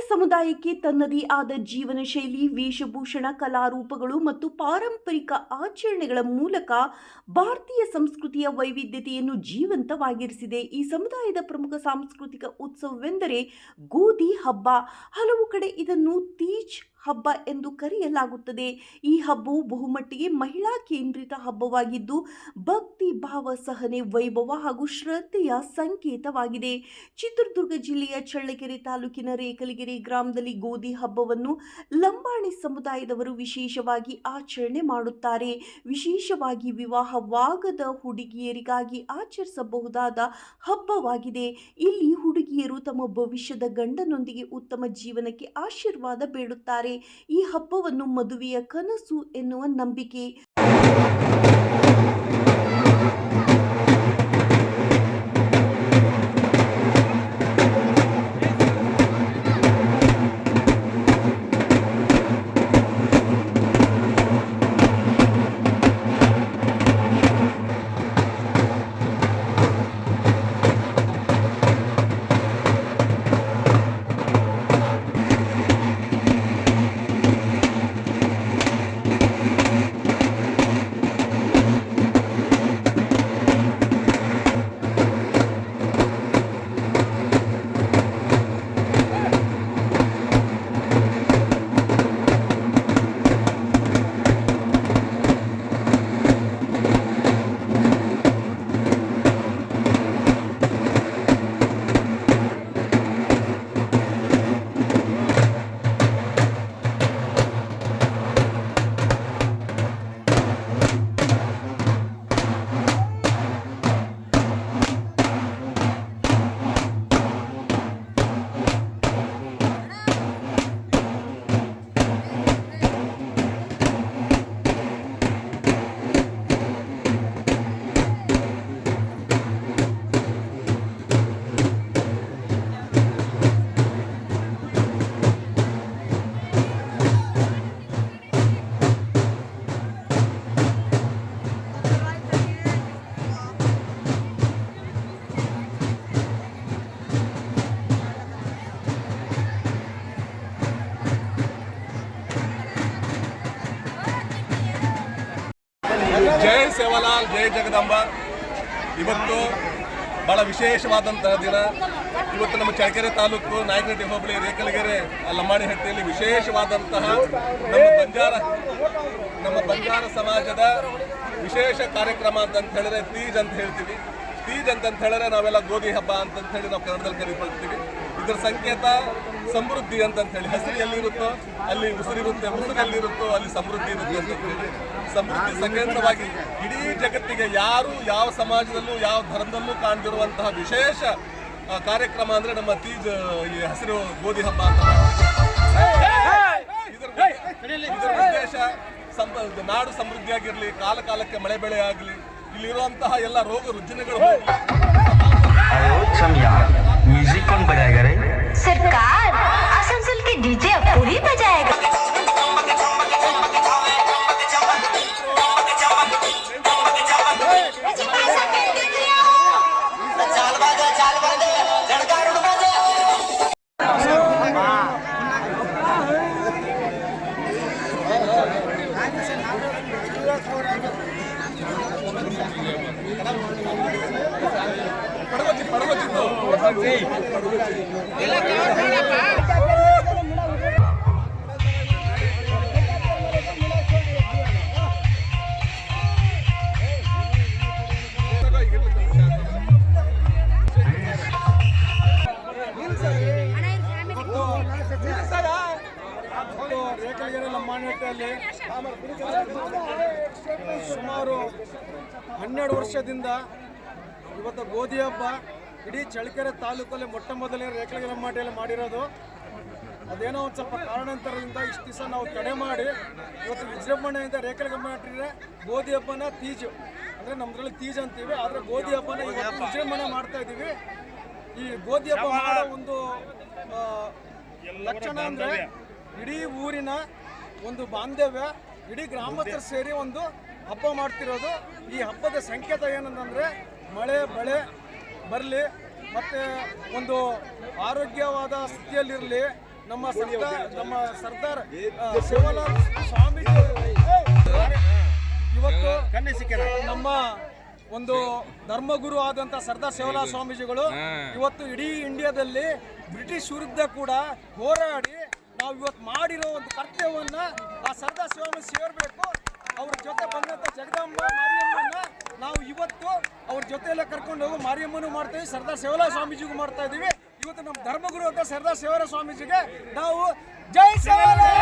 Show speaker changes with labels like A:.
A: ಸಮುದಾಯಕ್ಕೆ ತನ್ನದೇ ಆದ ಜೀವನ ಶೈಲಿ, ವೇಷಭೂಷಣ, ಕಲಾರೂಪಗಳು ಮತ್ತು ಪಾರಂಪರಿಕ ಆಚರಣೆಗಳ ಮೂಲಕ ಭಾರತೀಯ ಸಂಸ್ಕೃತಿಯ ವೈವಿಧ್ಯತೆಯನ್ನು ಜೀವಂತವಾಗಿರಿಸಿದೆ. ಈ ಸಮುದಾಯದ ಪ್ರಮುಖ ಸಾಂಸ್ಕೃತಿಕ ಉತ್ಸವವೆಂದರೆ ಗೋಧಿ ಹಬ್ಬ. ಹಲವು ಕಡೆ ಇದನ್ನು ತೀಜ್ ಹಬ್ಬ ಎಂದು ಕರೆಯಲಾಗುತ್ತದೆ. ಈ ಹಬ್ಬವು ಬಹುಮಟ್ಟಿಗೆ ಮಹಿಳಾ ಕೇಂದ್ರಿತ ಹಬ್ಬವಾಗಿದ್ದು ಭಕ್ತಿ ಭಾವ, ಸಹನೆ, ವೈಭವ ಹಾಗೂ ಶ್ರದ್ಧೆಯ ಸಂಕೇತವಾಗಿದೆ. ಚಿತ್ರದುರ್ಗ ಜಿಲ್ಲೆಯ ಚಳ್ಳಕೆರೆ ತಾಲೂಕಿನ ರೇಕಲಗೆರೆ ಗ್ರಾಮದಲ್ಲಿ ಗೋಧಿ ಹಬ್ಬವನ್ನು ಲಂಬಾಣಿ ಸಮುದಾಯದವರು ವಿಶೇಷವಾಗಿ ಆಚರಣೆ ಮಾಡುತ್ತಾರೆ. ವಿಶೇಷವಾಗಿ ವಿವಾಹವಾಗದ ಹುಡುಗಿಯರಿಗಾಗಿ ಆಚರಿಸಬಹುದಾದ ಹಬ್ಬವಾಗಿದೆ. ಇಲ್ಲಿ ಹುಡುಗಿಯರು ತಮ್ಮ ಭವಿಷ್ಯದ ಗಂಡನೊಂದಿಗೆ ಉತ್ತಮ ಜೀವನಕ್ಕೆ ಆಶೀರ್ವಾದ ಬೇಡುತ್ತಾರೆ. ಈ ಹಬ್ಬವನ್ನು ಮದುವೆಯ ಕನಸು ಎನ್ನುವ ನಂಬಿಕೆ.
B: ಜೈ ಸೇವಾಲಾಲ್, ಜೈ ಜಗದಂಬ. ಇವತ್ತು ಬಹಳ ವಿಶೇಷವಾದಂತಹ ದಿನ. ಇವತ್ತು ನಮ್ಮ ಚಳ್ಳಕೆರೆ ತಾಲೂಕು ನಾಯಕನಹಟ್ಟಿ ಹೋಬಳಿ ರೇಕಲಗೆರೆ ಲಂಬಾಣಿಹಟ್ಟಿಯಲ್ಲಿ ವಿಶೇಷವಾದಂತಹ ನಮ್ಮ ಬಂಜಾರ ಸಮಾಜದ ವಿಶೇಷ ಕಾರ್ಯಕ್ರಮ ಅಂತ ಹೇಳಿದ್ರೆ ತೀಜ್ ಅಂತ ಹೇಳ್ತೀವಿ. ತೀಜ್ ಅಂತ ಹೇಳಿದ್ರೆ ನಾವೆಲ್ಲ ಗೋಧಿ ಹಬ್ಬ ಅಂತ ಹೇಳಿ ನಾವು ಕನ್ನಡದಲ್ಲಿ ಕರಿಕೊಳ್ತೀವಿ. ಇದರ ಸಂಕೇತ ಸಮೃದ್ಧಿ ಅಂತ ಹೇಳಿ. ಹಸಿರು ಎಲ್ಲಿರುತ್ತೋ ಅಲ್ಲಿ ಉಸಿರಿರುತ್ತೆ, ಉಸಿರು ಎಲ್ಲಿರುತ್ತೋ ಅಲ್ಲಿ ಸಮೃದ್ಧಿ ಇರುತ್ತೆ ಅಂತ ಹೇಳಿ ಸಮೃದ್ಧಿ ಸಂಕೇತವಾಗಿ ಇಡೀ ಜಗತ್ತಿಗೆ ಯಾರು ಯಾವ ಸಮಾಜದಲ್ಲೂ ಯಾವ ಧರ್ಮದಲ್ಲೂ ಕಾಣ್ದಿರುವಂತಹ ವಿಶೇಷ ಕಾರ್ಯಕ್ರಮ ಅಂದ್ರೆ ನಮ್ಮ ತೀಜ್, ಈ ಹಸಿರು ಗೋಧಿ ಹಬ್ಬ ಅಂತ. ಇದರ ಉದ್ದೇಶ ನಾಡು ಸಮೃದ್ಧಿಯಾಗಿರ್ಲಿ, ಕಾಲ ಕಾಲಕ್ಕೆ ಮಳೆ ಬೆಳೆ ಆಗಲಿ, ಇಲ್ಲಿರುವಂತಹ ಎಲ್ಲ ರೋಗ ರುಜಿನಗಳು ಹೋಗಲಿ.
C: म्यूजिक कौन बजाएगा रे?
D: सरकार, आसनसोल के डीजे अब पूरी बजाएगा।
E: ರೇಕಲಗೆರೆ ಲಂಬಾಣಿಹಟ್ಟಿಯಲ್ಲಿ ಸುಮಾರು 12 ವರ್ಷದಿಂದ ಇವತ್ತು ಗೋಧಿ ಹಬ್ಬ ಇಡೀ ಚಳ್ಳಕೆರೆ ತಾಲೂಕಲ್ಲಿ ಮೊಟ್ಟ ಮೊದಲನೇ ರೇಕಲಗೆರೆ ಲಂಬಾಣಿಯಲ್ಲಿ ಮಾಡಿರೋದು. ಅದೇನೋ ಒಂದು ಸ್ವಲ್ಪ ಕಾರಣಾಂತರದಿಂದ ಇಷ್ಟು ದಿವಸ ನಾವು ತಡೆ ಮಾಡಿ ಇವತ್ತು ವಿಜೃಂಭಣೆಯಿಂದ ರೇಕಲಗೆರೆ ಲಂಬಾಣಿಯಲ್ಲಿ ಗೋಧಿ ಹಬ್ಬನ ತೀಜು ಅಂದರೆ ನಮ್ಮದ್ರಲ್ಲಿ ತೀಜ್ ಅಂತೀವಿ, ಆದರೆ ಗೋಧಿ ಹಬ್ಬನ ಇವತ್ತು ವಿಜೃಂಭಣೆ ಮಾಡ್ತಾ ಇದ್ದೀವಿ. ಈ ಗೋಧಿ ಹಬ್ಬ ಮಾಡೋ ಒಂದು ಲಕ್ಷಣ ಅಂದರೆ ಇಡೀ ಊರಿನ ಒಂದು ಬಾಂಧವ್ಯ, ಇಡೀ ಗ್ರಾಮಸ್ಥರು ಸೇರಿ ಒಂದು ಹಬ್ಬ ಮಾಡ್ತಿರೋದು. ಈ ಹಬ್ಬದ ಸಂಕೇತ ಏನಂತಂದರೆ ಮಳೆ ಬೆಳೆ ಬರಲಿ, ಮತ್ತು ಒಂದು ಆರೋಗ್ಯವಾದ ಸ್ಥಿತಿಯಲ್ಲಿರಲಿ, ನಮ್ಮ ಸರ್ದಾರ್ ಸೇವಾಲಾಲ್ ಸ್ವಾಮೀಜಿ ಇವತ್ತು ನಮ್ಮ ಒಂದು ಧರ್ಮಗುರು ಆದಂತ ಸರ್ದಾರ್ ಸೇವಾಲಾಲ್ ಸ್ವಾಮೀಜಿಗಳು ಇವತ್ತು ಇಡೀ ಇಂಡಿಯಾದಲ್ಲಿ ಬ್ರಿಟಿಷ್ ವಿರುದ್ಧ ಕೂಡ ಹೋರಾಡಿ ನಾವು ಇವತ್ತು ಮಾಡಿರೋ ಒಂದು ಕರ್ತವ್ಯವನ್ನ ಆ ಸರ್ದಾರ್ ಸ್ವಾಮೀಜಿ ಸೇರಬೇಕು. ಅವ್ರ ಜೊತೆ ಬಂದಂತ ಜಗದಾಂಬ ಮಾರಿಯಮ್ಮನ ನಾವು ಇವತ್ತು ಅವ್ರ ಜೊತೆಯಲ್ಲ ಕರ್ಕೊಂಡು ಹೋಗಿ ಮಾರಿಯಮ್ಮನೂ ಮಾಡ್ತೀವಿ, ಸರ್ದಾರ್ ಸೇವಾಲಾಲ್ ಸ್ವಾಮೀಜಿಗೂ ಮಾಡ್ತಾ ಇದೀವಿ. ಇವತ್ತು ನಮ್ಮ ಧರ್ಮಗುರು ಅಂತ ಸರ್ದಾರ್ ಸೇವಾಲಾಲ್ ಸ್ವಾಮೀಜಿಗೆ ನಾವು ಜೈ ಸೇವಾಲಾಲ್.